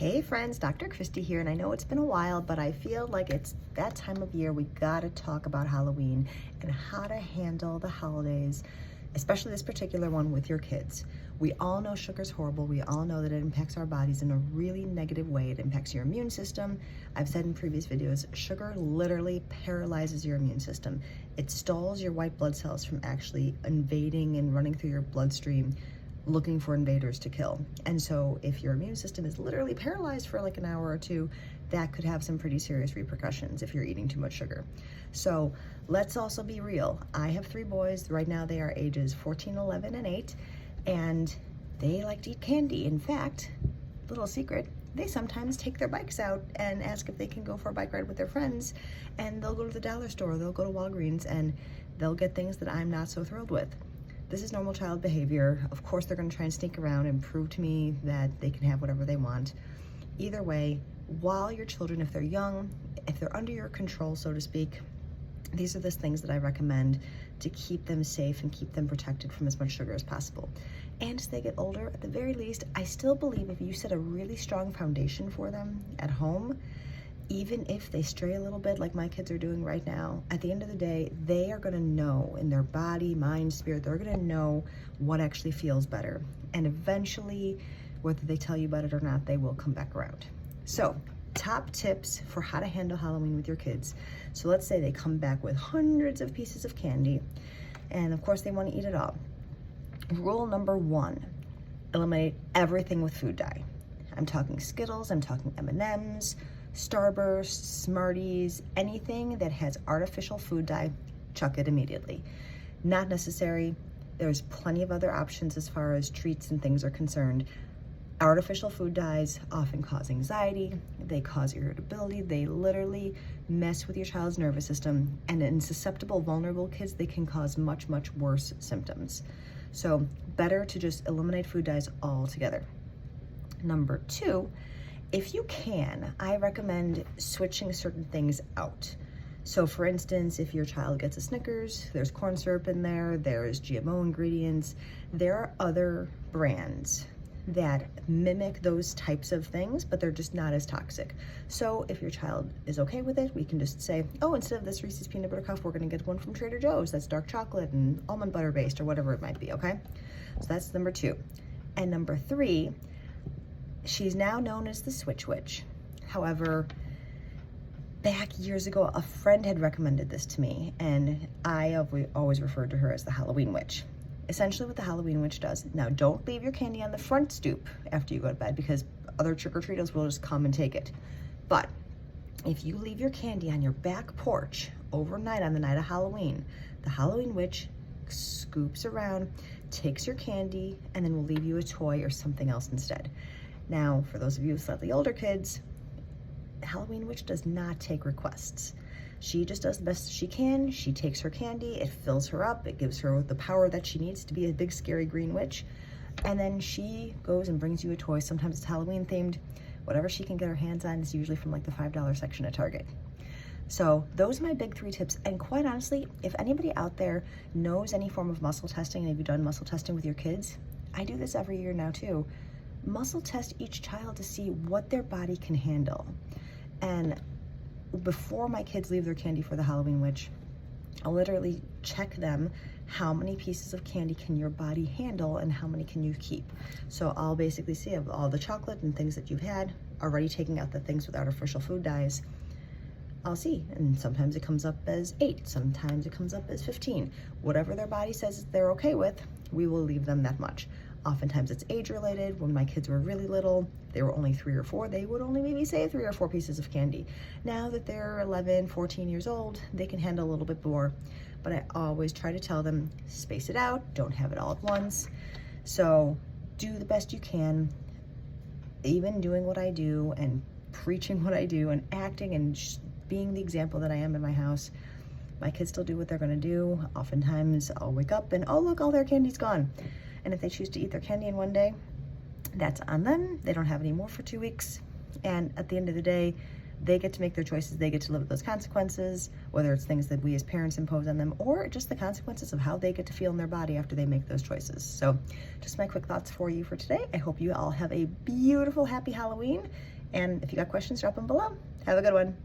Hey friends, Dr. Christy here, and I know it's been a while, but I feel like it's that time of year we gotta talk about Halloween and how to handle the holidays, especially this particular one with your kids. We all know sugar's horrible. We all know that it impacts our bodies in a really negative way. It impacts your immune system. I've said in previous videos, sugar literally paralyzes your immune system. It stalls your white blood cells from actually invading and running through your bloodstream, looking for invaders to kill. And so if your immune system is literally paralyzed for like an hour or two, that could have some pretty serious repercussions if you're eating too much sugar. So let's also be real. I have 3 boys. Right now they are ages 14, 11, and 8, and they like to eat candy. In fact, little secret, they sometimes take their bikes out and ask if they can go for a bike ride with their friends, and they'll go to the dollar store, they'll go to Walgreens, and they'll get things that I'm not so thrilled with. This is normal child behavior. Of course, they're gonna try and sneak around and prove to me that they can have whatever they want. Either way, while your children, if they're young, if they're under your control, so to speak, these are the things that I recommend to keep them safe and keep them protected from as much sugar as possible. And as they get older, at the very least, I still believe if you set a really strong foundation for them at home, even if they stray a little bit like my kids are doing right now, at the end of the day, they are gonna know in their body, mind, spirit, they're gonna know what actually feels better. And eventually, whether they tell you about it or not, they will come back around. So, top tips for how to handle Halloween with your kids. So let's say they come back with hundreds of pieces of candy, and of course they wanna eat it all. Rule number 1, eliminate everything with food dye. I'm talking Skittles, I'm talking M&Ms, Starburst, Smarties, anything that has artificial food dye, chuck it immediately. Not necessary. There's plenty of other options as far as treats and things are concerned. Artificial food dyes often cause anxiety, they cause irritability, they literally mess with your child's nervous system, and in susceptible, vulnerable kids, they can cause much, much worse symptoms. So better to just eliminate food dyes altogether. Number 2, if you can, I recommend switching certain things out. So for instance, if your child gets a Snickers, there's corn syrup in there, there's GMO ingredients, there are other brands that mimic those types of things, but they're just not as toxic. So if your child is okay with it, we can just say, oh, instead of this Reese's Peanut Butter Cup, we're gonna get one from Trader Joe's that's dark chocolate and almond butter based or whatever it might be, okay? So that's number 2. And number 3, she's now known as the Switch Witch. However, back years ago, a friend had recommended this to me, and I always referred to her as the Halloween Witch. Essentially what the Halloween Witch does, now don't leave your candy on the front stoop after you go to bed because other trick-or-treaters will just come and take it. But if you leave your candy on your back porch overnight on the night of Halloween, the Halloween Witch scoops around, takes your candy, and then will leave you a toy or something else instead. Now, for those of you with slightly older kids, Halloween Witch does not take requests. She just does the best she can. She takes her candy, it fills her up, it gives her the power that she needs to be a big, scary green witch, and then she goes and brings you a toy. Sometimes it's Halloween themed. Whatever she can get her hands on is usually from like the $5 section at Target. So those are my big 3 tips, and quite honestly, if anybody out there knows any form of muscle testing, and have you done muscle testing with your kids? I do this every year now too. Muscle test each child to see what their body can handle. And before my kids leave their candy for the Halloween Witch, I'll literally check them, how many pieces of candy can your body handle and how many can you keep. So I'll basically see of all the chocolate and things that you've had, already taking out the things with artificial food dyes, I'll see, and sometimes it comes up as 8, sometimes it comes up as 15. Whatever their body says they're okay with, we will leave them that much. Oftentimes it's age related. When my kids were really little, they were only 3 or 4, they would only maybe say 3 or 4 pieces of candy. Now that they're 11, 14 years old, they can handle a little bit more, but I always try to tell them, space it out, don't have it all at once. So do the best you can. Even doing what I do and preaching what I do and acting and being the example that I am in my house, my kids still do what they're gonna do. Oftentimes I'll wake up and, oh look, all their candy's gone. And if they choose to eat their candy in one day, that's on them. They don't have any more for 2 weeks. And at the end of the day, they get to make their choices. They get to live with those consequences, whether it's things that we as parents impose on them or just the consequences of how they get to feel in their body after they make those choices. So just my quick thoughts for you for today. I hope you all have a beautiful, happy Halloween, And if you got questions, drop them below. Have a good one.